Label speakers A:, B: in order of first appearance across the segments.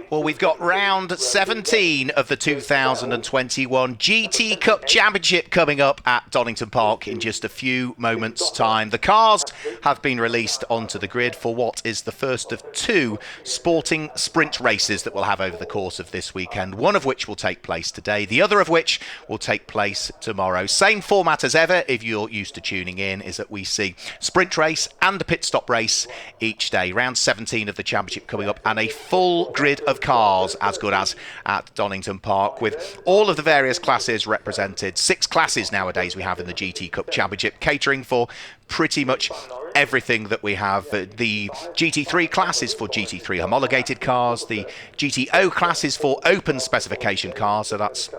A: Well, we've got round 17 of the 2021 GT Cup Championship coming up at Donington Park in just a few moments' time. The cars have been released onto the grid for what is the first of two sporting sprint races that we'll have over the course of this weekend, one of which will take place today, the other of which will take place tomorrow. Same format as ever, if you're used to tuning in, is that we see sprint race and a pit stop race each day. Round 17 of the championship coming up, and a full grid of cars as good as at Donington Park, with all of the various classes represented. 6 classes nowadays we have in the GT Cup Championship, catering for pretty much everything that we have. The GT3 class is for GT3 homologated cars. The GTO class is for open specification cars, so that's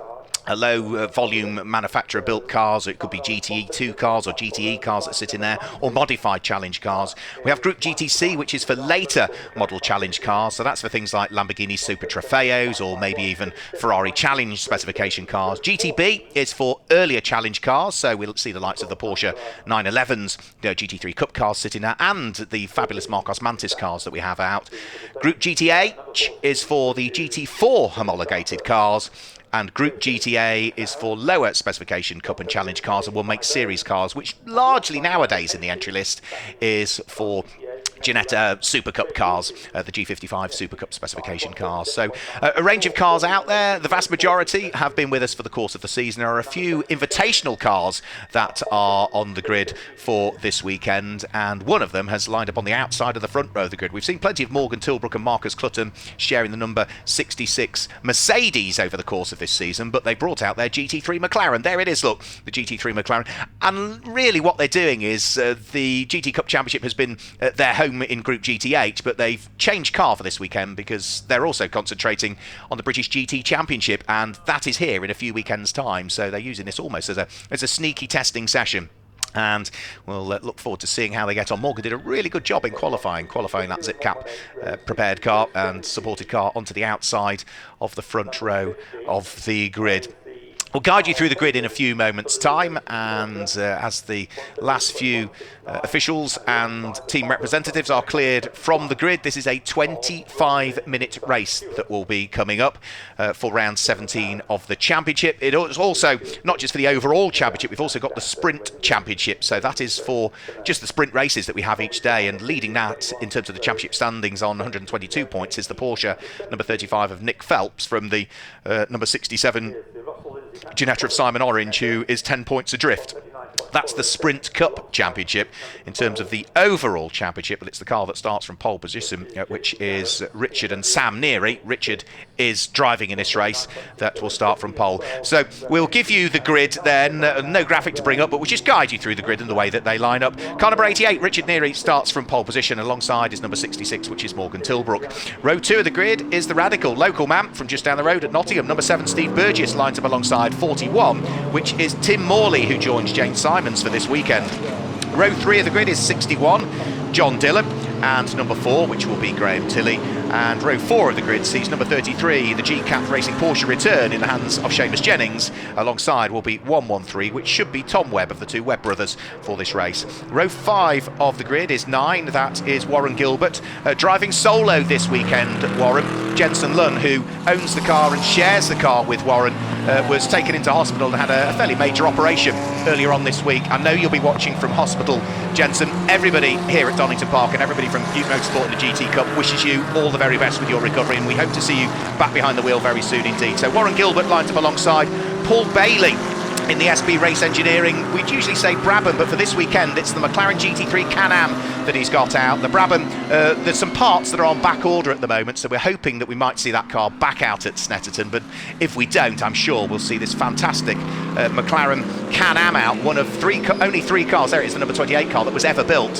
A: a low volume manufacturer built cars. It could be GTE2 cars or GTE cars that sit in there, or modified challenge cars. We have Group GTC, which is for later model challenge cars, so that's for things like Lamborghini Super Trofeos or maybe even Ferrari challenge specification cars. GTB is for earlier challenge cars, so we'll see the likes of the Porsche 911s, GT3 Cup cars sitting there, and the fabulous Marcos Mantis cars that we have out. Group GTH is for the GT4 homologated cars, and Group GTA is for lower specification Cup and Challenge cars, and will make series cars, which largely nowadays in the entry list is for Ginetta Super Cup cars, the G55 Super Cup specification cars. So a range of cars out there. The vast majority have been with us for the course of the season. There are a few invitational cars that are on the grid for this weekend, and one of them has lined up on the outside of the front row of the grid. We've seen plenty of Morgan Tilbrook and Marcus Clutton sharing the number 66 Mercedes over the course of this season, but they brought out their GT3 McLaren. There it is, look, the GT3 McLaren. And really what they're doing is the GT Cup Championship has been their home in Group GTH, but they've changed car for this weekend because they're also concentrating on the British GT Championship, and that is here in a few weekends' time. So they're using this almost as a sneaky testing session. And we'll look forward to seeing how they get on. Morgan did a really good job in qualifying that Zip Cap prepared car and supported car onto the outside of the front row of the grid. We'll guide you through the grid in a few moments' time, and as the last few officials and team representatives are cleared from the grid, this is a 25-minute race that will be coming up for round 17 of the championship. It is also not just for the overall championship, we've also got the sprint championship, so that is for just the sprint races that we have each day, and leading that in terms of the championship standings on 122 points is the Porsche number 35 of Nick Phelps from the number 67 Ginetta of Simon Orange, who is 10 points adrift. That's the Sprint Cup Championship. In terms of the overall championship, well, it's the car that starts from pole position, which is Richard and Sam Neary. Richard is driving in this race that will start from pole. So we'll give you the grid then. No graphic to bring up, but we'll just guide you through the grid and the way that they line up. Car number 88, Richard Neary, starts from pole position. Alongside is number 66, which is Morgan Tilbrook. Row 2 of the grid is the Radical local man from just down the road at Nottingham. Number 7, Steve Burgess, lines up alongside 41, which is Tim Morley, who joins James Simons for this weekend. Row 3 of the grid is 61, John Dillon, and number 4, which will be Graham Tilley. And row 4 of the grid sees number 33, the G-Cat Racing Porsche return in the hands of Seamus Jennings. Alongside will be 113, which should be Tom Webb of the two Webb brothers for this race. Row 5 of the grid is 9, that is Warren Gilbert. Driving solo this weekend, Warren. Jensen Lunn, who owns the car and shares the car with Warren, was taken into hospital and had a fairly major operation earlier on this week. I know you'll be watching from hospital, Jensen. Everybody here at Donington Park and everybody from Butte Motorsport and the GT Cup wishes you all the very best with your recovery, and we hope to see you back behind the wheel very soon indeed. So Warren Gilbert lines up alongside Paul Bailey in the SB Race Engineering. We'd usually say Brabham, but for this weekend it's the McLaren GT3 Can-Am that he's got out. The Brabham, there's some parts that are on back order at the moment, so we're hoping that we might see that car back out at Snetterton, but if we don't, I'm sure we'll see this fantastic McLaren Can-Am out, one of only three cars, there it is, the number 28 car that was ever built,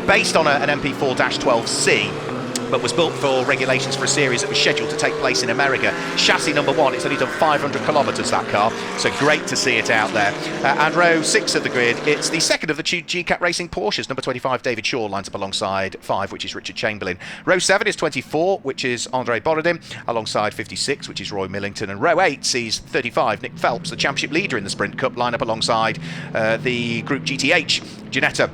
A: based on an MP4-12C, but was built for regulations for a series that was scheduled to take place in America. Chassis number 1, it's only done 500 kilometres, that car, so great to see it out there. And row 6 of the grid, it's the second of the two G-Cat Racing Porsches. Number 25, David Shaw, lines up alongside 5, which is Richard Chamberlain. Row 7 is 24, which is Andre Borodin, alongside 56, which is Roy Millington. And row 8 sees 35, Nick Phelps, the championship leader in the Sprint Cup, line up alongside the Group GTH, Ginetta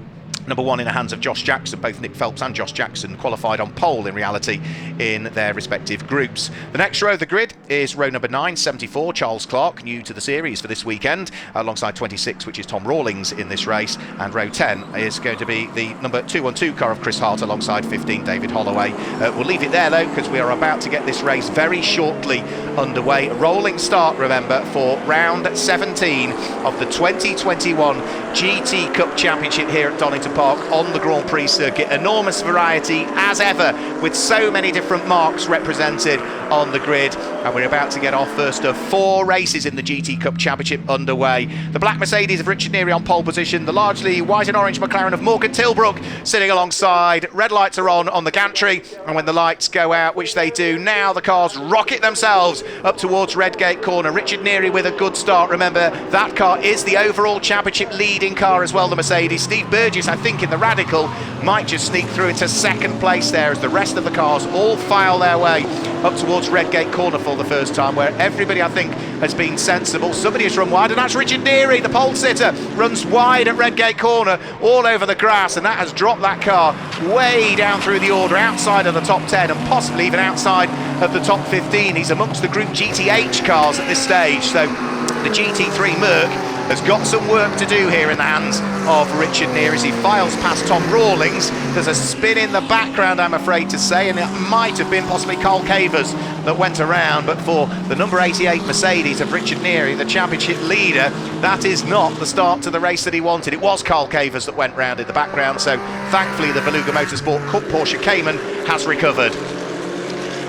A: Number 1 in the hands of Josh Jackson. Both Nick Phelps and Josh Jackson qualified on pole in reality in their respective groups. The next row of the grid is row number 9, 74, Charles Clark, new to the series for this weekend, alongside 26, which is Tom Rawlings in this race, and row 10 is going to be the number 212 car of Chris Hart alongside 15, David Holloway. We'll leave it there though, because we are about to get this race very shortly underway. A rolling start, remember, for round 17 of the 2021 GT Cup Championship here at Donington Park on the Grand Prix circuit. Enormous variety as ever, with so many different marks represented on the grid, and we're about to get our first of 4 races in the GT Cup Championship underway. The black Mercedes of Richard Neary on pole position, the largely white and orange McLaren of Morgan Tilbrook sitting alongside. Red lights are on the gantry, and when the lights go out, which they do now, the cars rocket themselves up towards Redgate Corner. Richard Neary with a good start. Remember, that car is the overall championship leading car as well, the Mercedes. Steve Burgess, I think, in the Radical might just sneak through into second place there, as the rest of the cars all file their way up towards Redgate Corner for the first time, where everybody, I think, has been sensible. Somebody has run wide, and that's Richard Neary, the pole sitter, runs wide at Redgate Corner all over the grass, and that has dropped that car way down through the order, outside of the top 10 and possibly even outside of the top 15. He's amongst the Group GTH cars at this stage, so the GT3 Merc has got some work to do here in the hands of Richard Neary as he files past Tom Rawlings. There's a spin in the background, I'm afraid to say, and it might have been possibly Carl Cavers that went around, but for the number 88 Mercedes of Richard Neary, the championship leader, that is not the start to the race that he wanted. It was Carl Cavers that went round in the background, so thankfully the Beluga Motorsport Porsche Cayman has recovered.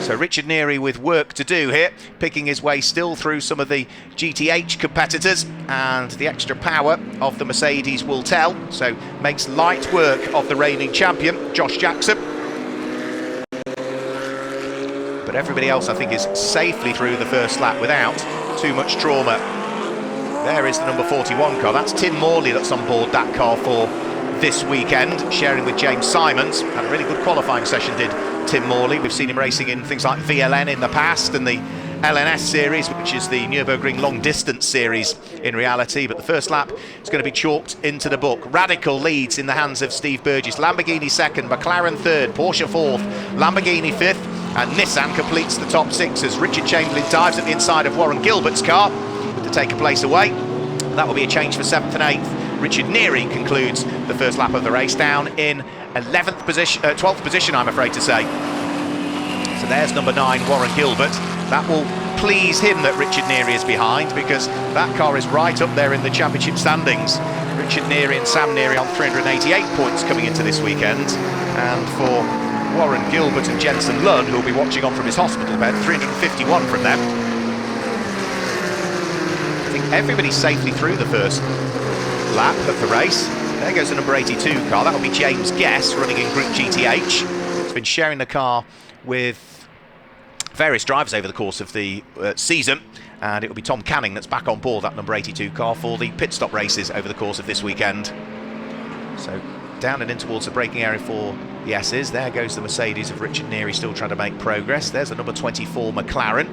A: So Richard Neary with work to do here, picking his way still through some of the GTH competitors, and the extra power of the Mercedes will tell, so makes light work of the reigning champion, Josh Jackson. But everybody else, I think, is safely through the first lap without too much trauma. There is the number 41 car, that's Tim Morley that's on board that car for this weekend, sharing with James Simons. Had a really good qualifying session, did Tim Morley. We've seen him racing in things like VLN in the past and the LNS series, which is the Nürburgring long distance series in reality, but the first lap is going to be chalked into the book. Radical leads in the hands of Steve Burgess, Lamborghini second, McLaren third, Porsche fourth, Lamborghini fifth, and Nissan completes the top 6 as Richard Chamberlain dives at the inside of Warren Gilbert's car to take a place away. That will be a change for 7th and 8th. Richard Neary concludes the first lap of the race down in 11th position, 12th position, I'm afraid to say. So there's number 9, Warren Gilbert. That will please him that Richard Neary is behind, because that car is right up there in the championship standings. Richard Neary and Sam Neary on 388 points coming into this weekend, and for Warren Gilbert and Jensen Lunn, who will be watching on from his hospital bed, 351 from them. I think everybody's safely through the first lap of the race. There goes the number 82 car. That will be James Guess, running in Group GTH. He's been sharing the car with various drivers over the course of the season, and it will be Tom Canning that's back on board that number 82 car for the pit stop races over the course of this weekend. So down and in towards the braking area for the S's. There goes the Mercedes of Richard Neary, still trying to make progress. There's the number 24 McLaren.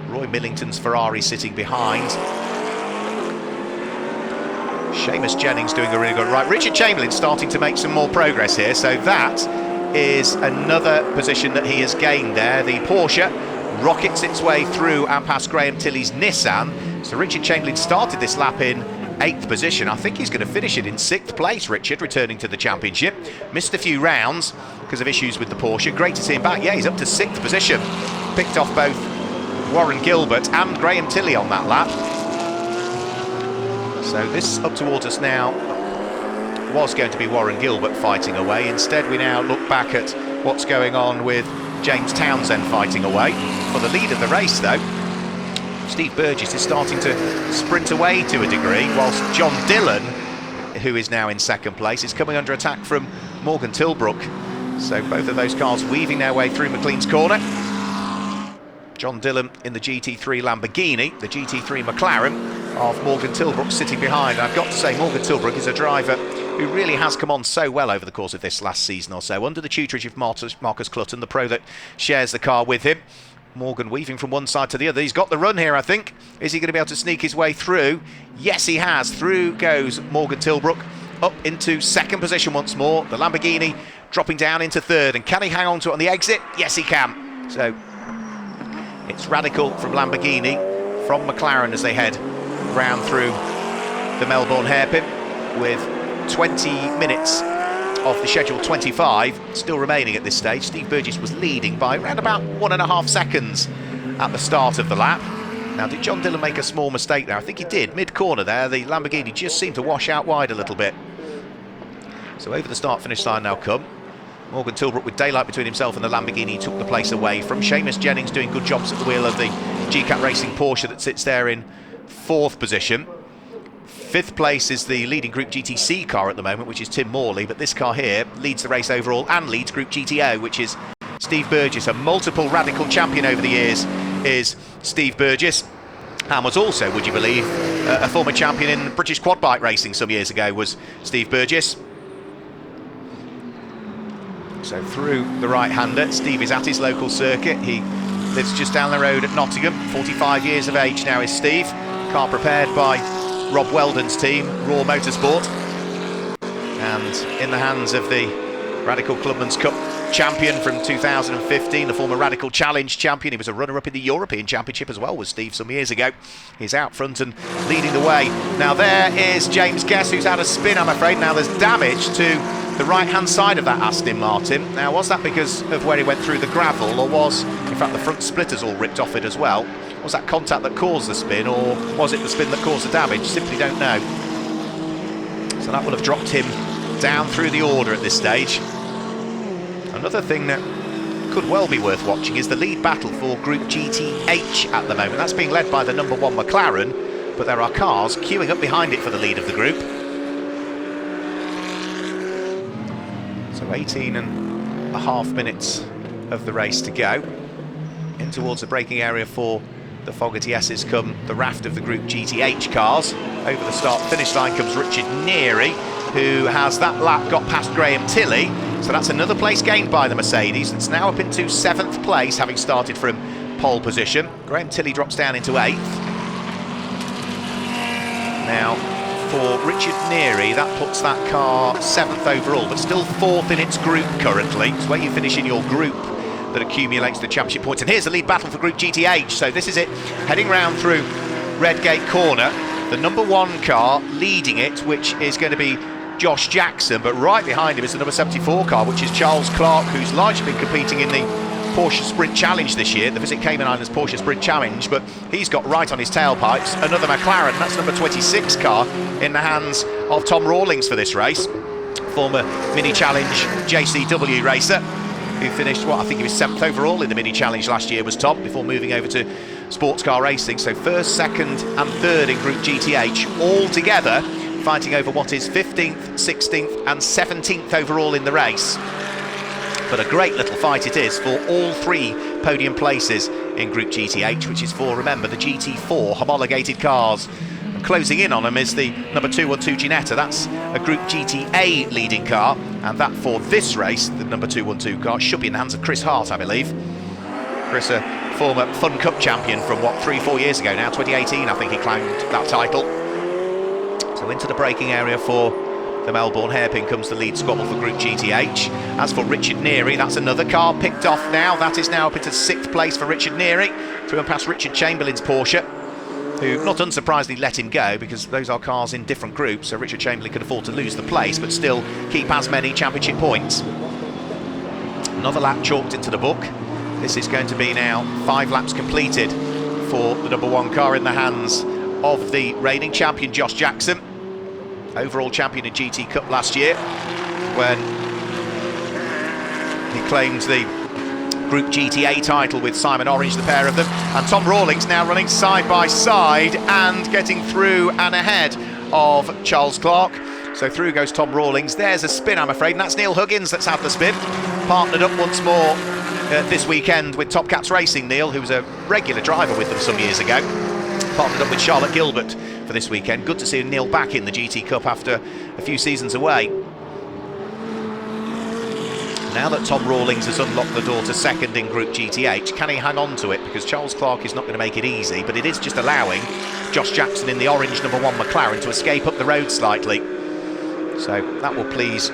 A: Roy Millington's Ferrari sitting behind. Seamus Jennings doing a really good right. Richard Chamberlain starting to make some more progress here, so that is another position that he has gained there. The Porsche rockets its way through and past Graham Tilley's Nissan. So Richard Chamberlain started this lap in 8th position. I think he's going to finish it in 6th place, Richard, returning to the championship. Missed a few rounds because of issues with the Porsche. Great to see him back. Yeah, he's up to 6th position. Picked off both Warren Gilbert and Graham Tilley on that lap. So this up towards us now was going to be Warren Gilbert fighting away. Instead, we now look back at what's going on with James Townsend fighting away. For the lead of the race, though, Steve Burgess is starting to sprint away to a degree, whilst John Dillon, who is now in 2nd place, is coming under attack from Morgan Tilbrook. So both of those cars weaving their way through McLean's corner. John Dillon in the GT3 Lamborghini, the GT3 McLaren of Morgan Tilbrook sitting behind. I've got to say, Morgan Tilbrook is a driver who really has come on so well over the course of this last season or so, under the tutorage of Marcus Clutton, the pro that shares the car with him. Morgan weaving from one side to the other. He's got the run here, I think. Is he going to be able to sneak his way through? Yes, he has. Through goes Morgan Tilbrook up into second position once more. The Lamborghini dropping down into third, and can he hang on to it on the exit? Yes, he can. So it's Radical from Lamborghini, from McLaren as they head round through the Melbourne hairpin, with 20 minutes of the scheduled 25 still remaining at this stage. Steve Burgess was leading by around about 1.5 seconds at the start of the lap. Now, did John Dillon make a small mistake there? I think he did. Mid-corner there, the Lamborghini just seemed to wash out wide a little bit. So over the start-finish line now come. Morgan Tilbrook, with daylight between himself and the Lamborghini, took the place away from Seamus Jennings, doing good jobs at the wheel of the GCAT Racing Porsche that sits there in fourth position. Fifth place is the leading Group GTC car at the moment, which is Tim Morley, but this car here leads the race overall and leads Group GTO, which is Steve Burgess. A multiple Radical champion over the years is Steve Burgess, and was also, would you believe, a former champion in British quad bike racing some years ago was Steve Burgess. So through the right-hander, Steve is at his local circuit. He lives just down the road at Nottingham. 45 years of age now is Steve. Car prepared by Rob Weldon's team, Raw Motorsport, and in the hands of the Radical Clubman's Cup champion from 2015, the former Radical Challenge champion. He was a runner-up in the European Championship as well, was Steve, some years ago. He's out front and leading the way. Now there is James Guess, who's had a spin, I'm afraid. Now there's damage to the right-hand side of that Aston Martin. Now, was that because of where he went through the gravel, or was, in fact, the front splitters all ripped off it as well? Was that contact that caused the spin, or was it the spin that caused the damage? Simply don't know. So that will have dropped him down through the order at this stage. Another thing that could well be worth watching is the lead battle for Group GTH at the moment. That's being led by the number 1 McLaren, but there are cars queuing up behind it for the lead of the group. So 18.5 minutes of the race to go. In towards the braking area for the Fogarty S's come the raft of the Group GTH cars. Over the start-finish line comes Richard Neary, who has that lap got past Graham Tilley. So that's another place gained by the Mercedes. It's now up into 7th place, having started from pole position. Graham Tilley drops down into 8th. Now, for Richard Neary, that puts that car 7th overall, but still 4th in its group currently. It's where you finish in your group that accumulates the championship points. And here's the lead battle for Group GTH. So this is it, heading round through Redgate Corner. The number 1 car leading it, which is going to be Josh Jackson, but right behind him is the number 74 car, which is Charles Clark, who's largely been competing in the Porsche Sprint Challenge this year, the Visit Cayman Islands Porsche Sprint Challenge, but he's got right on his tailpipes another McLaren. That's number 26 car in the hands of Tom Rawlings for this race, former Mini Challenge JCW racer, who finished, I think he was 7th overall in the Mini Challenge last year, was Tom, before moving over to sports car racing. So 1st, 2nd and 3rd in Group GTH, all together fighting over what is 15th, 16th and 17th overall in the race. But a great little fight it is for all 3 podium places in Group GTH, which is for, remember, the GT4 homologated cars. And closing in on them is the number 212 Ginetta. That's a Group GTA leading car, and that for this race, the number 212 car, should be in the hands of Chris Hart, I believe. Chris, a former Fun Cup champion from, 3-4 years ago now, 2018 I think he claimed that title. So into the braking area for the Melbourne hairpin comes the lead squabble for Group GTH. As for Richard Neary, that's another car picked off now. That is now up into 6th place for Richard Neary, through and past Richard Chamberlain's Porsche, who not unsurprisingly let him go because those are cars in different groups, so Richard Chamberlain could afford to lose the place but still keep as many championship points. Another lap chalked into the book. This is going to be now 5 laps completed for the number 1 car in the hands of the reigning champion Josh Jackson, overall champion in GT Cup last year when he claimed the Group GTA title with Simon Orange, the pair of them. And Tom Rawlings now running side by side and getting through and ahead of Charles Clark. So through goes Tom Rawlings. There's a spin, I'm afraid, and that's Neil Huggins that's had the spin. Partnered up once more this weekend with Top Cats Racing, Neil, who was a regular driver with them some years ago. Partnered up with Charlotte Gilbert for this weekend. Good to see Neil back in the GT Cup after a few seasons away. Now that Tom Rawlings has unlocked the door to 2nd in Group GTH, can he hang on to it? Because Charles Clark is not going to make it easy, but it is just allowing Josh Jackson in the orange number 1 McLaren to escape up the road slightly. So that will please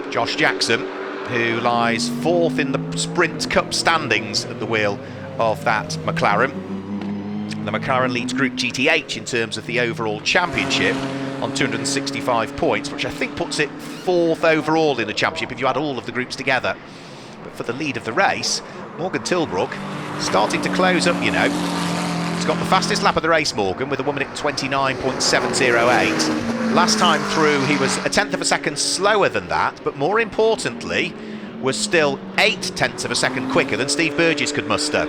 A: Josh Jackson, who lies 4th in the Sprint Cup standings at the wheel of that McLaren. The McLaren leads Group GTH in terms of the overall championship on 265 points, which I think puts it 4th overall in the championship if you add all of the groups together. But for the lead of the race, Morgan Tilbrook starting to close up, you know. He's got the fastest lap of the race, Morgan, with a 1 minute 29.708. Last time through, he was a 1/10 of a second slower than that, but more importantly, was still 0.8 of a second quicker than Steve Burgess could muster.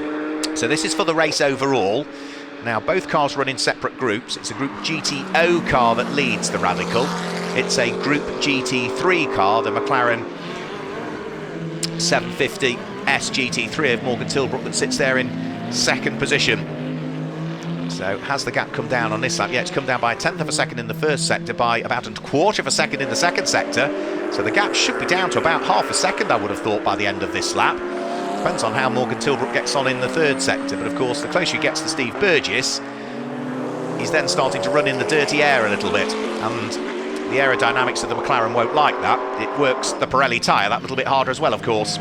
A: So this is for the race overall. Now, both cars run in separate groups. It's a Group GTO car that leads the Radical. It's a Group GT3 car, the McLaren 750 SGT3 of Morgan Tilbrook, that sits there in second position. So has the gap come down on this lap? Yeah, it's come down by a 1/10 of a second in the first sector, by about a 1/4 of a second in the second sector. So the gap should be down to about half a second, I would have thought, by the end of this lap. Depends on how Morgan Tilbrook gets on in the third sector, but of course the closer he gets to Steve Burgess, he's then starting to run in the dirty air a little bit, and the aerodynamics of the McLaren won't like that. It works the Pirelli tyre that little bit harder as well, of course.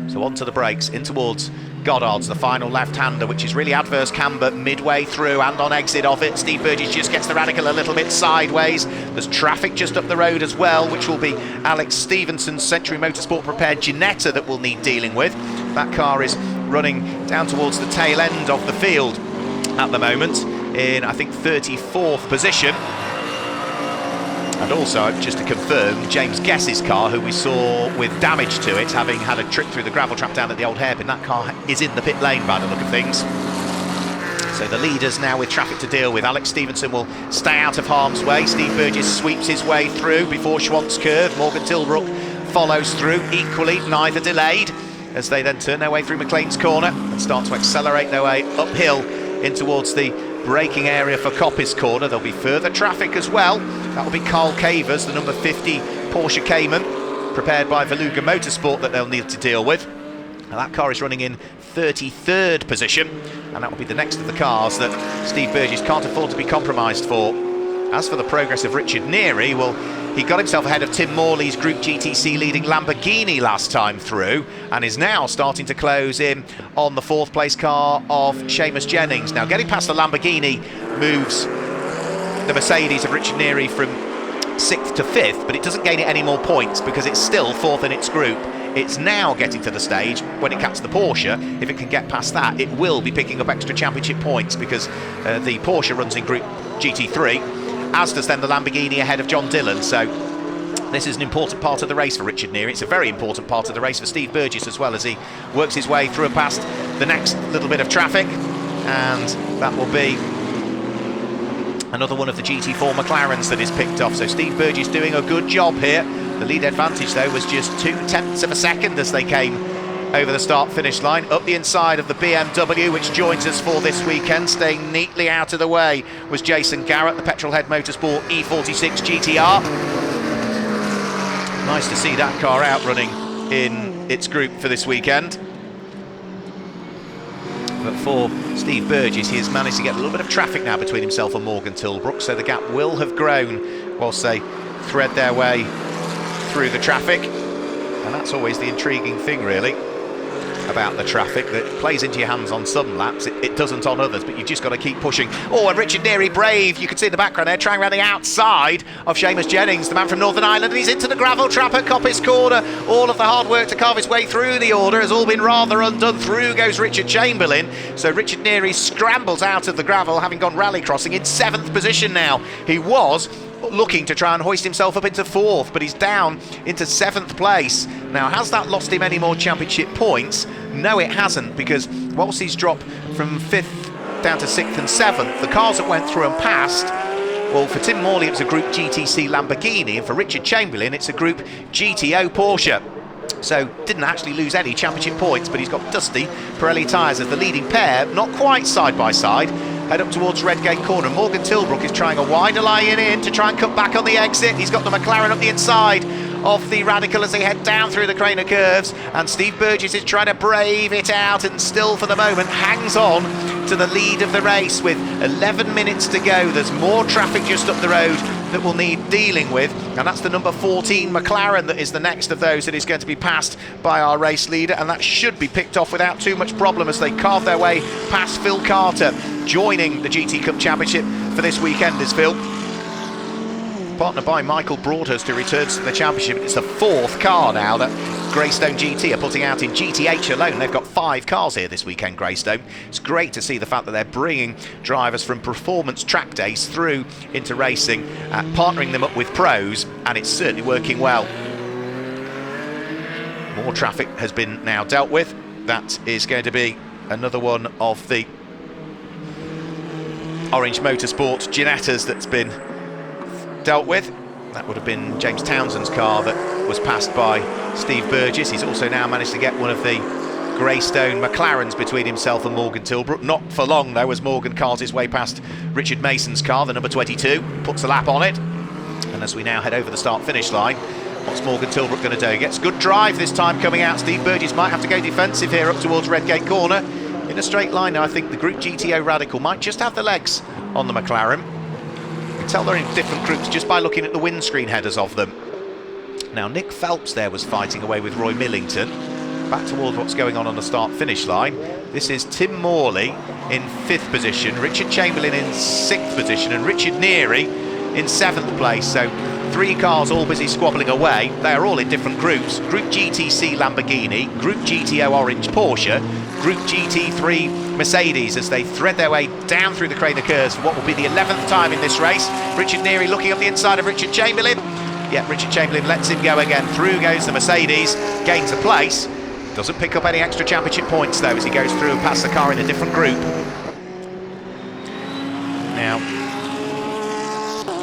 A: So onto the brakes, in towards Goddard's, the final left-hander, which is really adverse camber midway through and on exit of it. Steve Burgess just gets the Radical a little bit sideways. There's traffic just up the road as well, which will be Alex Stevenson's Century Motorsport prepared Ginetta that we'll need dealing with. That car is running down towards the tail end of the field at the moment in, I think, 34th position. And also, just to confirm, James Guess's car, who we saw with damage to it, having had a trip through the gravel trap down at the old hairpin, that car is in the pit lane by the look of things. So the leaders now with traffic to deal with. Alex Stevenson will stay out of harm's way. Steve Burgess sweeps his way through before Schwantz curve. Morgan Tilbrook follows through, equally neither delayed, as they then turn their way through McLean's corner and start to accelerate their way uphill in towards the braking area for Coppice corner. There'll be further traffic as well. That will be Carl Cavers, the number 50 Porsche Cayman, prepared by Veluga Motorsport, that they'll need to deal with. Now that car is running in 33rd position, and that will be the next of the cars that Steve Burgess can't afford to be compromised for. As for the progress of Richard Neary, well, he got himself ahead of Tim Morley's Group GTC leading Lamborghini last time through, and is now starting to close in on the 4th place car of Seamus Jennings. Now, getting past the Lamborghini moves the Mercedes of Richard Neary from 6th to 5th, but it doesn't gain it any more points because it's still 4th in its group. It's now getting to the stage when it catches the Porsche. If it can get past that, it will be picking up extra championship points, because the Porsche runs in Group GT3, as does then the Lamborghini ahead of John Dillon. So this is an important part of the race for Richard Neary. It's a very important part of the race for Steve Burgess as well, as he works his way through and past the next little bit of traffic, and that will be another one of the GT4 McLarens that is picked off. So Steve Burgess doing a good job here. The lead advantage, though, was just 0.2 of a second as they came over the start-finish line. Up the inside of the BMW, which joins us for this weekend, staying neatly out of the way, was Jason Garrett, the Petrolhead Motorsport E46 GTR. Nice to see that car out running in its group for this weekend. But for Steve Burgess, he has managed to get a little bit of traffic now between himself and Morgan Tilbrook, so the gap will have grown whilst they thread their way through the traffic. And that's always the intriguing thing, really, about the traffic, that plays into your hands on some laps, it doesn't on others, but you've just got to keep pushing. Oh, and Richard Neary, brave, you can see in the background there, trying around the outside of Seamus Jennings, the man from Northern Ireland, and he's into the gravel trap at Coppice corner. All of the hard work to carve his way through the order has all been rather undone. Through goes Richard Chamberlain, so Richard Neary scrambles out of the gravel, having gone rally crossing in 7th position now. He was looking to try and hoist himself up into 4th, but he's down into 7th place. Now, has that lost him any more championship points? No, it hasn't, because whilst he's dropped from 5th down to 6th and 7th, the cars that went through and passed, well, for Tim Morley it was a Group GTC Lamborghini, and for Richard Chamberlain it's a Group GTO Porsche. So didn't actually lose any championship points, but he's got dusty Pirelli tyres as the leading pair, not quite side by side, head up towards Redgate corner. Morgan Tilbrook is trying a wider line in to try and cut back on the exit. He's got the McLaren up the inside of the Radical as they head down through the Craner curves, and Steve Burgess is trying to brave it out and still for the moment hangs on to the lead of the race with 11 minutes to go. There's more traffic just up the road that will need dealing with, and that's the number 14 McLaren that is the next of those that is going to be passed by our race leader, and that should be picked off without too much problem as they carve their way past Phil Carter, joining the GT Cup Championship for this weekend is Phil. Partnered by Michael Broadhurst, who returns to the championship. It's the 4th car now that Greystone GT are putting out in GTH alone. They've got 5 cars here this weekend, Greystone. It's great to see the fact that they're bringing drivers from performance track days through into racing, partnering them up with pros, and it's certainly working well. More traffic has been now dealt with. That is going to be another one of the Orange Motorsport Ginettas that's been dealt with. That would have been James Townsend's car that was passed by Steve Burgess. He's also now managed to get one of the Greystone McLarens between himself and Morgan Tilbrook. Not for long though, as Morgan cars his way past Richard Mason's car, the number 22, puts a lap on it. And as we now head over the start-finish line, what's Morgan Tilbrook going to do? He gets good drive this time coming out. Steve Burgess might have to go defensive here up towards Redgate Corner. In a straight line now, I think the Group GTO Radical might just have the legs on the McLaren. Tell they're in different groups just by looking at the windscreen headers of them. Now Nick Phelps there was fighting away with Roy Millington. Back towards what's going on the start-finish line. This is Tim Morley in 5th position, Richard Chamberlain in 6th position, and Richard Neary in 7th place. So 3 cars all busy squabbling away. They are all in different groups. Group GTC Lamborghini, Group GTO Orange Porsche, Group GT3 Mercedes, as they thread their way down through the Craner curves for what will be the 11th time in this race. Richard Neary looking up the inside of Richard Chamberlain. Yeah, Richard Chamberlain lets him go again. Through goes the Mercedes, gains a place. Doesn't pick up any extra championship points though as he goes through and past the car in a different group. Now,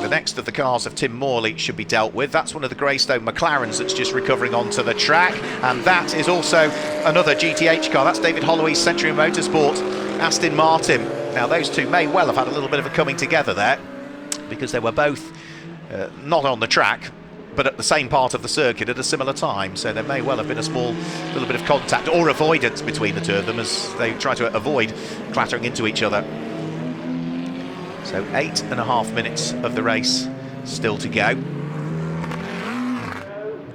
A: the next of the cars of Tim Morley should be dealt with. That's one of the Greystone McLarens that's just recovering onto the track, and that is also another GTH car. That's David Holloway's Century Motorsport Aston Martin. Now those two may well have had a little bit of a coming together there, because they were both not on the track but at the same part of the circuit at a similar time, so there may well have been a small little bit of contact or avoidance between the two of them as they try to avoid clattering into each other. So 8.5 minutes of the race still to go.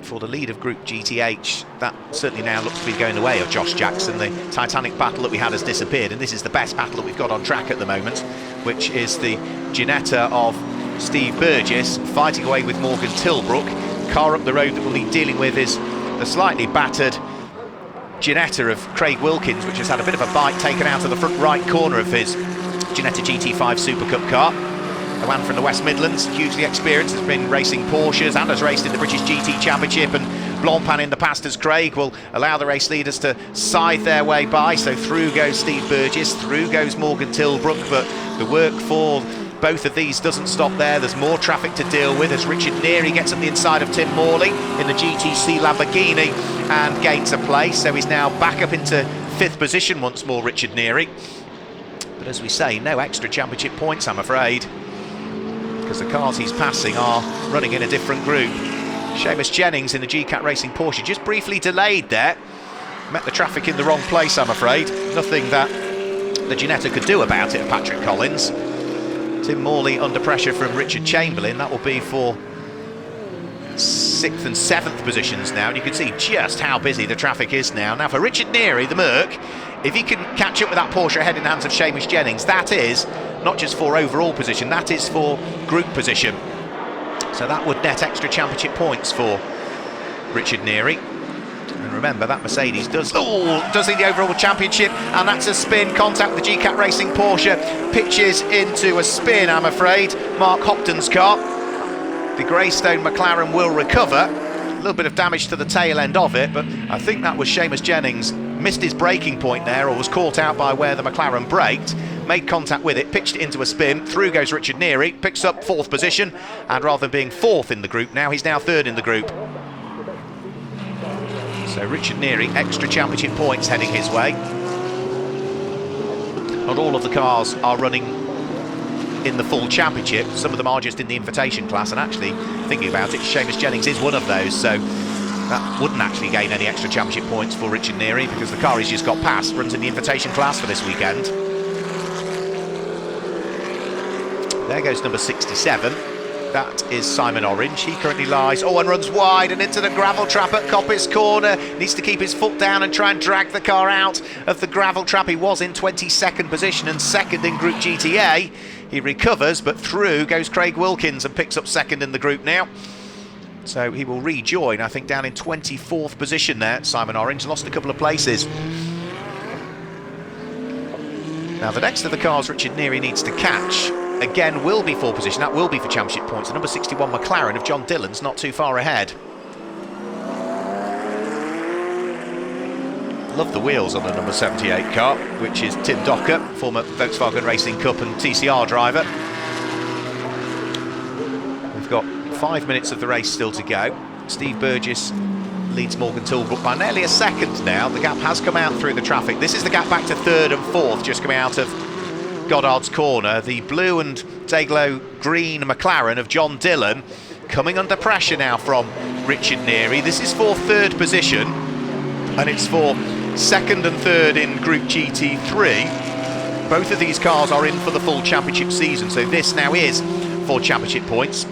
A: For the lead of Group GTH, that certainly now looks to be going the way of Josh Jackson. The Titanic battle that we had has disappeared, and this is the best battle that we've got on track at the moment, which is the Ginetta of Steve Burgess fighting away with Morgan Tilbrook. Car up the road that we'll be dealing with is the slightly battered Ginetta of Craig Wilkins, which has had a bit of a bite taken out of the front right corner of his Ginetta GT5 Super Cup car. A man from the West Midlands, hugely experienced, has been racing Porsches and has raced in the British GT Championship, and Blancpain in the past as Craig will allow the race leaders to scythe their way by. So through goes Steve Burgess, through goes Morgan Tilbrook, but the work for both of these doesn't stop there. There's more traffic to deal with as Richard Neary gets on the inside of Tim Morley in the GTC Lamborghini and gains a place. So he's now back up into 5th position once more, Richard Neary. But as we say, no extra championship points, I'm afraid, because the cars he's passing are running in a different group. Seamus Jennings in the GCAT Racing Porsche just briefly delayed there. Met the traffic in the wrong place, I'm afraid. Nothing that the Ginetta could do about it, Patrick Collins. Tim Morley under pressure from Richard Chamberlain. That will be for 6th and 7th positions now, and you can see just how busy the traffic is now. Now for Richard Neary, the Merc, if he can catch up with that Porsche ahead in the hands of Seamus Jennings, that is not just for overall position, that is for group position. So that would net extra championship points for Richard Neary. And remember, that Mercedes does lead the overall championship, and that's a spin. Contact with the GCAT Racing Porsche, pitches into a spin, I'm afraid. Mark Hopton's car. The Greystone McLaren will recover. A little bit of damage to the tail end of it, but I think that was Seamus Jennings. Missed his braking point there, or was caught out by where the McLaren braked. Made contact with it, pitched it into a spin. Through goes Richard Neary, picks up 4th position, and rather than being 4th in the group, now he's now 3rd in the group. So Richard Neary, extra championship points heading his way. Not all of the cars are running in the full championship. Some of them are just in the invitation class, and actually, thinking about it, Seamus Jennings is one of those, so that wouldn't actually gain any extra championship points for Richard Neary, because the car he's just got past runs in the invitation class for this weekend. There goes number 67, That is Simon Orange. He currently lies, and runs wide and into the gravel trap at Coppice Corner. Needs to keep his foot down and try and drag the car out of the gravel trap. He was in 22nd position and second in Group GTA. He recovers, but through goes Craig Wilkins and picks up second in the group now. So he will rejoin, I think, down in 24th position there. Simon Orange lost a couple of places. Now the next of the cars Richard Neary needs to catch, again, will be pole position. That will be for championship points. The number 61 McLaren of John Dillon's not too far ahead. Love the wheels on the number 78 car, which is Tim Docker, former Volkswagen Racing Cup and TCR driver. We've got 5 minutes of the race still to go. Steve Burgess leads Morgan Tilbrook by nearly a second now. The gap has come out through the traffic. This is the gap back to third and fourth, just coming out of Goddard's corner. The blue and Dayglow green McLaren of John Dillon coming under pressure now from Richard Neary. This is for third position, and it's for second and third in Group GT3. Both of these cars are in for the full championship season, so this now is for championship points.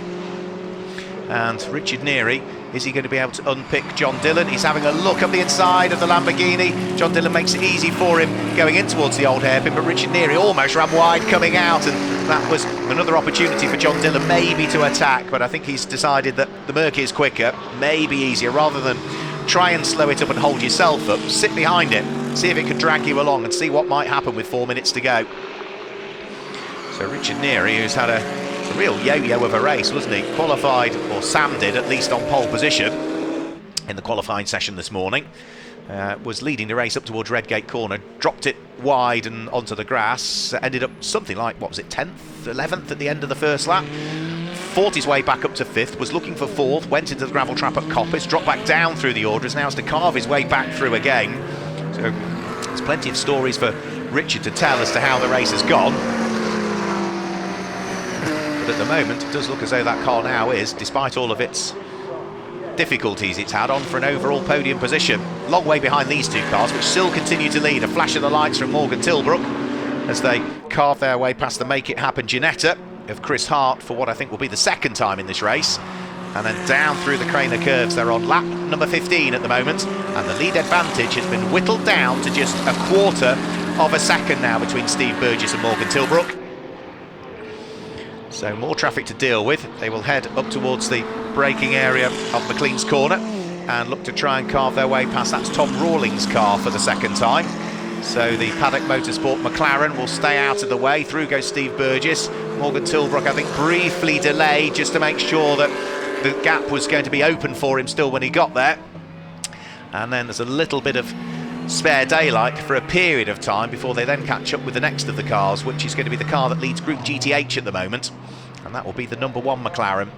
A: And Richard Neary, is he going to be able to unpick John Dillon? He's having a look up the inside of the Lamborghini. John Dillon makes it easy for him going in towards the old hairpin, but Richard Neary almost ran wide coming out, and that was another opportunity for John Dillon maybe to attack, but I think he's decided that the Merc is quicker, maybe easier, rather than try and slow it up and hold yourself up. Sit behind it, see if it can drag you along and see what might happen with 4 minutes to go. So Richard Neary, who's had a real yo-yo of a race, wasn't he? Qualified, or Sam did, at least on pole position in the qualifying session this morning. Was leading the race up towards Redgate Corner, dropped it wide and onto the grass, ended up something like, what was it, 10th, 11th at the end of the first lap. Fought his way back up to 5th, was looking for 4th, went into the gravel trap at Coppice, dropped back down through the orders, now has to carve his way back through again. So there's plenty of stories for Richard to tell as to how the race has gone. But at the moment, it does look as though that car now is, despite all of its difficulties it's had, on for an overall podium position. Long way behind these two cars, which still continue to lead. A flash of the lights from Morgan Tilbrook as they carve their way past the Make It Happen Ginetta of Chris Hart for what I think will be the second time in this race. And then down through the Craner curves. They're on lap number 15 at the moment, and the lead advantage has been whittled down to just a quarter of a second now between Steve Burgess and Morgan Tilbrook. So more traffic to deal with. They will head up towards the braking area of McLean's Corner and look to try and carve their way past. That's Tom Rawlings' car for the second time. So the Paddock Motorsport McLaren will stay out of the way. Through goes Steve Burgess. Morgan Tilbrook, I think, briefly delayed just to make sure that the gap was going to be open for him still when he got there. And then there's a little bit of spare daylight for a period of time before they then catch up with the next of the cars, which is going to be the car that leads Group GTH at the moment, and that will be the number 1 McLaren.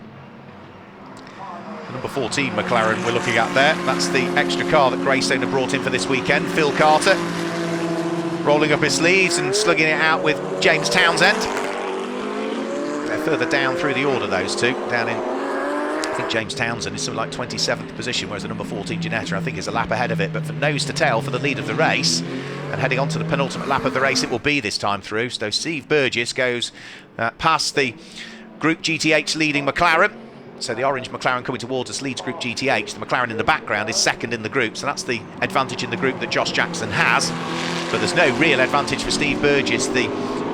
A: The number 14 McLaren we're looking at there. That's the extra car that Greystone have brought in for this weekend. Phil Carter rolling up his sleeves and slugging it out with James Townsend. They're further down through the order, those two, down in, I think James Townsend is something like 27th position, whereas the number 14 Ginetta, I think, is a lap ahead of it. But for nose to tail for the lead of the race, and heading on to the penultimate lap of the race it will be this time through. So Steve Burgess goes past the Group GTH leading McLaren. So the orange McLaren coming towards us leads Group GTH. The McLaren in the background is second in the group, so that's the advantage in the group that Josh Jackson has. But there's no real advantage for Steve Burgess. The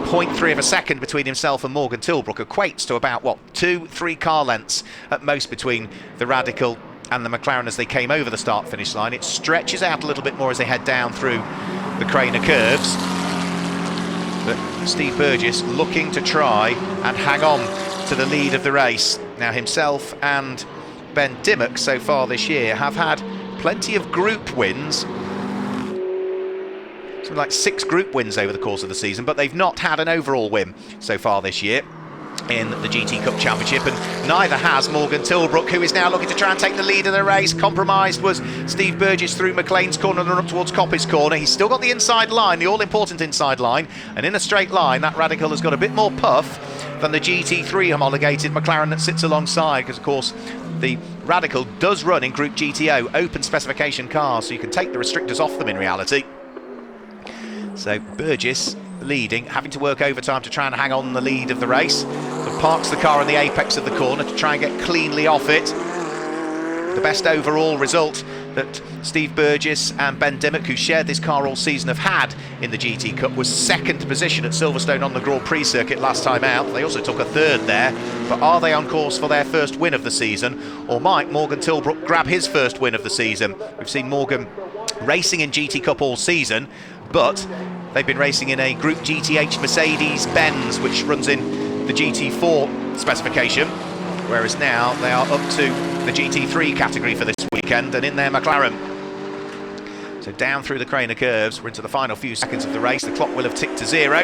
A: 0.3 of a second between himself and Morgan Tilbrook equates to about, what, 2-3 car lengths at most between the Radical and the McLaren as they came over the start-finish line. It stretches out a little bit more as they head down through the Craner curves. But Steve Burgess looking to try and hang on to the lead of the race. Now himself and Ben Dimmock so far this year have had plenty of group wins, something like 6 group wins over the course of the season, but they've not had an overall win so far this year in the GT Cup Championship, and neither has Morgan Tilbrook, who is now looking to try and take the lead of the race. Compromised was Steve Burgess through McLean's Corner and up towards Coppice Corner. He's still got the inside line, the all-important inside line, and in a straight line that Radical has got a bit more puff than the GT3 homologated McLaren that sits alongside, because of course the Radical does run in Group GTO, open specification cars, so you can take the restrictors off them in reality. So Burgess leading, having to work overtime to try and hang on the lead of the race. So parks the car on the apex of the corner to try and get cleanly off it. The best overall result that Steve Burgess and Ben Dimmock, who shared this car all season, have had in the GT Cup was second position at Silverstone on the Grand Prix circuit last time out. They also took a third there, but are they on course for their first win of the season, or might Morgan Tilbrook grab his first win of the season? We've seen Morgan racing in GT Cup all season, but they've been racing in a Group GTH Mercedes-Benz, which runs in the GT4 specification, whereas now they are up to the GT3 category for this weekend and in their McLaren. So down through the crane of curves, we're into the final few seconds of the race. The clock will have ticked to 0.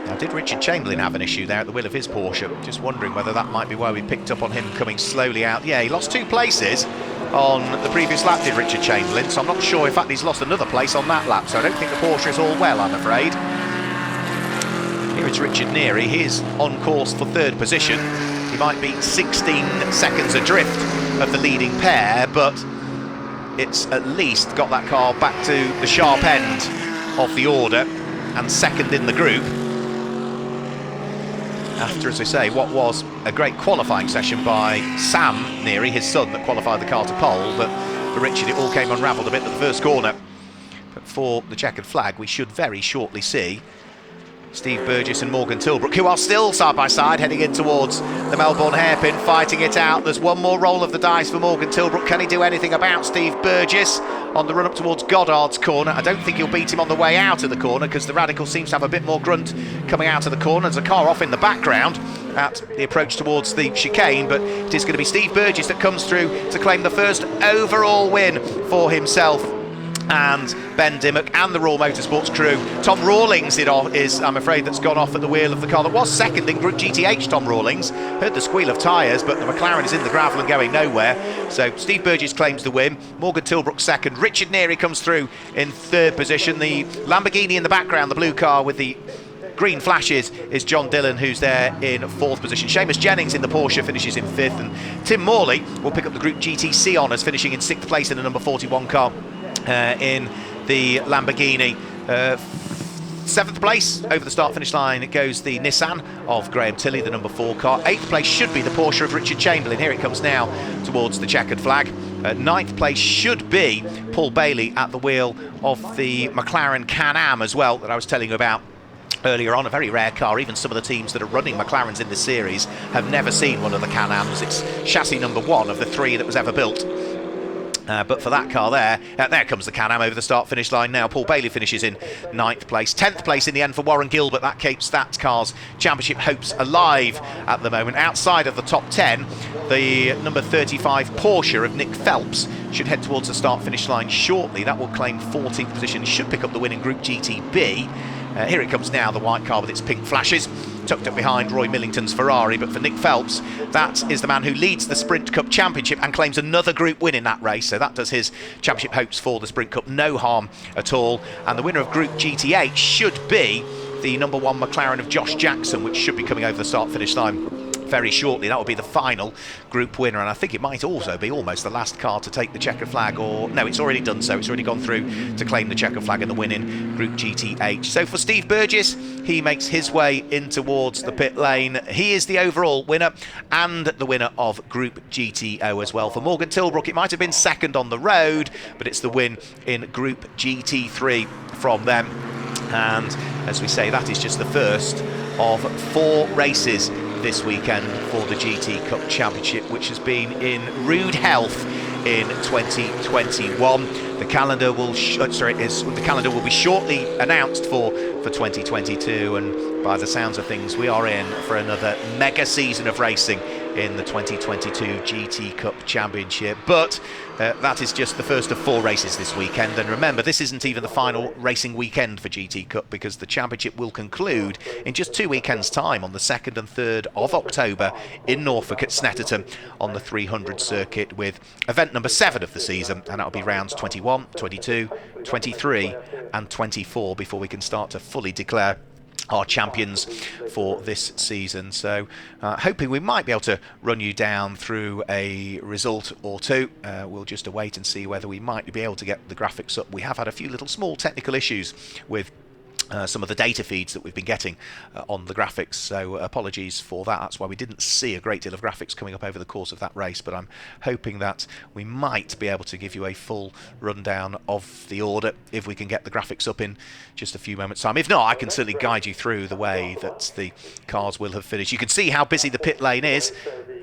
A: Now, did Richard Chamberlain have an issue there at the wheel of his Porsche? Just wondering whether that might be why we picked up on him coming slowly out. Yeah, he lost 2 places on the previous lap, did Richard Chamberlain, so I'm not sure. In fact, he's lost another place on that lap, so I don't think the Porsche is all well, I'm afraid. Here is Richard Neary. He is on course for 3rd position. He might be 16 seconds adrift of the leading pair, but it's at least got that car back to the sharp end of the order and second in the group. After, as I say, what was a great qualifying session by Sam Neary, his son, that qualified the car to pole, but for Richard it all came unravelled a bit at the first corner. But for the checkered flag, we should very shortly see Steve Burgess and Morgan Tilbrook, who are still side by side heading in towards the Melbourne hairpin, fighting it out. There's one more roll of the dice for Morgan Tilbrook. Can he do anything about Steve Burgess on the run up towards Goddard's corner? I don't think he'll beat him on the way out of the corner, because the Radical seems to have a bit more grunt coming out of the corner. There's a car off in the background at the approach towards the chicane, but it is going to be Steve Burgess that comes through to claim the first overall win for himself and Ben Dimmock and the Raw Motorsports crew. Tom Rawlings is, I'm afraid, that's gone off at the wheel of the car that was second in Group GTH. Tom Rawlings heard the squeal of tyres, but the McLaren is in the gravel and going nowhere. So Steve Burgess claims the win, Morgan Tilbrook second, Richard Neary comes through in 3rd position. The Lamborghini in the background, the blue car with the green flashes, is John Dillon, who's there in 4th position. Seamus Jennings in the Porsche finishes in 5th, and Tim Morley will pick up the Group GTC honours, finishing in 6th place in the number 41 car in the Lamborghini. 7th place over the start finish line it goes the Nissan of Graham Tilley, the number 4 car. 8th place should be the Porsche of Richard Chamberlain. Here it comes now towards the checkered flag. 9th place should be Paul Bailey at the wheel of the McLaren Can-Am as well, that I was telling you about earlier on. A very rare car. Even some of the teams that are running McLarens in this series have never seen one of the Can-Ams. It's chassis number 1 of the 3 that was ever built. But for that car there, there comes the Can-Am over the start-finish line now. Paul Bailey finishes in 9th place. 10th place in the end for Warren Gilbert. That keeps that car's championship hopes alive at the moment. Outside of the top 10, the number 35 Porsche of Nick Phelps should head towards the start-finish line shortly. That will claim 14th position. Should pick up the win in Group GTB. Here it comes now, the white car with its pink flashes, tucked up behind Roy Millington's Ferrari. But for Nick Phelps, that is the man who leads the Sprint Cup Championship and claims another group win in that race. So that does his championship hopes for the Sprint Cup no harm at all. And the winner of Group GTH should be the number 1 McLaren of Josh Jackson, which should be coming over the start-finish line very shortly. That will be the final group winner, and I think it might also be almost the last car to take the checkered flag, or no, it's already done so. It's already gone through to claim the checkered flag and the win in Group GTH. So for Steve Burgess, he makes his way in towards the pit lane. He is the overall winner and the winner of Group GTO as well. For Morgan Tilbrook, it might have been second on the road, but it's the win in Group GT3 from them. And as we say, that is just the first of 4 races this weekend for the GT Cup Championship, which has been in rude health in 2021. The calendar will the calendar will be shortly announced for 2022, and by the sounds of things, we are in for another mega season of racing in the 2022 GT Cup Championship. But that is just the first of 4 races this weekend, and remember, this isn't even the final racing weekend for GT Cup, because the championship will conclude in just 2 weekends' time on the 2nd and 3rd of October in Norfolk at Snetterton on the 300 circuit, with event number 7 of the season, and that'll be rounds 21, 22, 23 and 24 before we can start to fully declare our champions for this season. So hoping we might be able to run you down through a result or two. We'll just await and see whether we might be able to get the graphics up. We have had a few little small technical issues with some of the data feeds that we've been getting on the graphics, so apologies for that. That's why we didn't see a great deal of graphics coming up over the course of that race, but I'm hoping that we might be able to give you a full rundown of the order if we can get the graphics up in just a few moments time. If not, I can certainly guide you through the way that the cars will have finished. You can see how busy the pit lane is.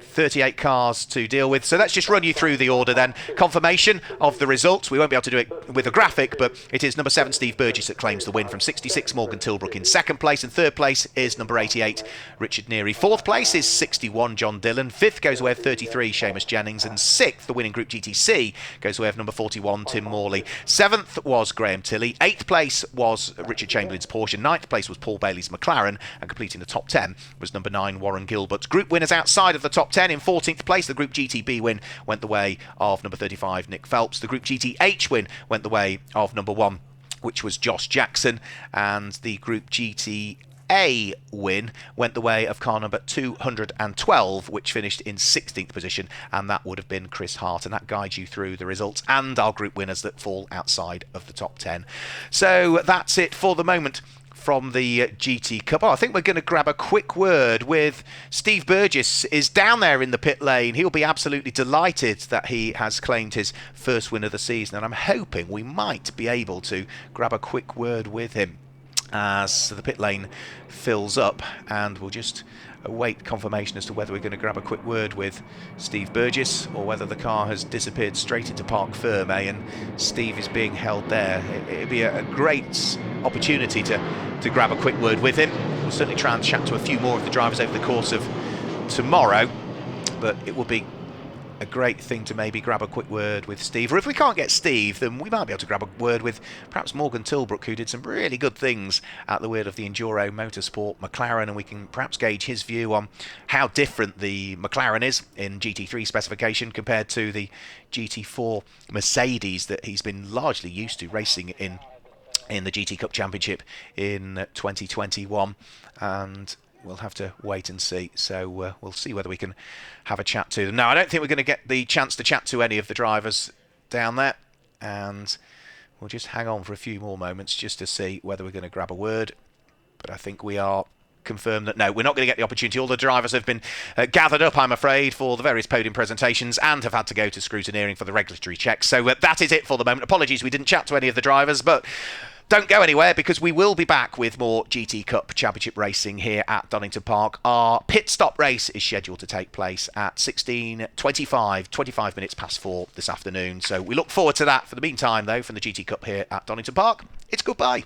A: 38 cars to deal with. So let's just run you through the order then. Confirmation of the results. We won't be able to do it with a graphic, but it is number 7 Steve Burgess that claims the win from 66 Morgan Tilbrook in second place, and third place is number 88 Richard Neary. Fourth place is 61 John Dillon. Fifth goes away with 33 Seamus Jennings, and sixth, the winning Group GTC, goes away with number 41 Tim Morley. Seventh was Graham Tilley. Eighth place was Richard Chamberlain's Porsche. Ninth place was Paul Bailey's McLaren, and completing the top 10 was number 9 Warren Gilbert. Group winners outside of the top 10. In 14th place, the Group GTB win went the way of number 35 Nick Phelps. The Group GTH win went the way of number 1, which was Josh Jackson, and the Group GTA win went the way of car number 212, which finished in 16th position, and that would have been Chris Hart. And that guides you through the results and our group winners that fall outside of the top 10. So that's it for the moment from the GT Cup. I think we're going to grab a quick word with Steve Burgess. Is down there in the pit lane. He'll be absolutely delighted that he has claimed his first win of the season, and I'm hoping we might be able to grab a quick word with him as the pit lane fills up, and we'll just await confirmation as to whether we're going to grab a quick word with Steve Burgess or whether the car has disappeared straight into Parc Ferme and Steve is being held there. It'd be a great opportunity to grab a quick word with him. We'll certainly try and chat to a few more of the drivers over the course of tomorrow, but it will be a great thing to maybe grab a quick word with Steve. Or if we can't get Steve, then we might be able to grab a word with perhaps Morgan Tilbrook, who did some really good things at the wheel of the Enduro Motorsport McLaren, and we can perhaps gauge his view on how different the McLaren is in GT3 specification compared to the GT4 Mercedes that he's been largely used to racing in the GT Cup Championship in 2021. And we'll have to wait and see. So we'll see whether we can have a chat to them. Now, I don't think we're going to get the chance to chat to any of the drivers down there, and we'll just hang on for a few more moments just to see whether we're going to grab a word. But I think we are confirmed that no, we're not going to get the opportunity. All the drivers have been gathered up, I'm afraid, for the various podium presentations and have had to go to scrutineering for the regulatory checks. So that is it for the moment. Apologies we didn't chat to any of the drivers, but don't go anywhere, because we will be back with more GT Cup Championship racing here at Donington Park. Our pit stop race is scheduled to take place at 16:25, 25 minutes past 4 this afternoon. So we look forward to that. For the meantime, though, from the GT Cup here at Donington Park, it's goodbye.